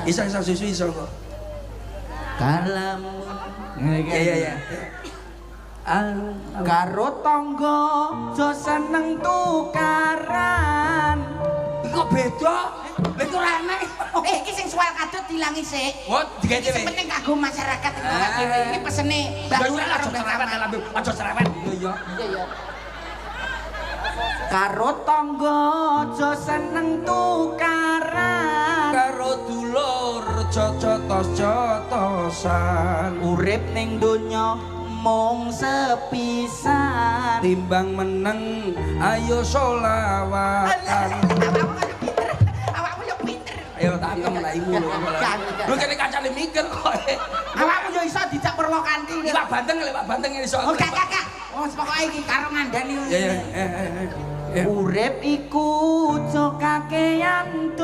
Iso susu iso kok. Kalamu. Iya. Karo tangga aja seneng tukaran. Kok beda? Lha iku ora enek. Iki sing soal kadut dilangi sik. Oh, digawe. Penting kanggo masyarakat iki pesene Mbak Lurah karo Mbak Kamal. Aja cerewet. Iya. Karo tangga aja seneng tukaran. Karo dulur jotos-jotosan. Urip ning donya mung sepisan. Timbang meneng ayo selawatan. Awakmu yo pinter. Ayo tak temlaimu lho. Lho kene kancane mikir kok. Awakmu yo iso dijak Purwokanti. Pak Banteng lho, Pak Banteng iso. Oh gak. Wes pokoke iki karo ngandani. Ya. Urip iku aja kakeyan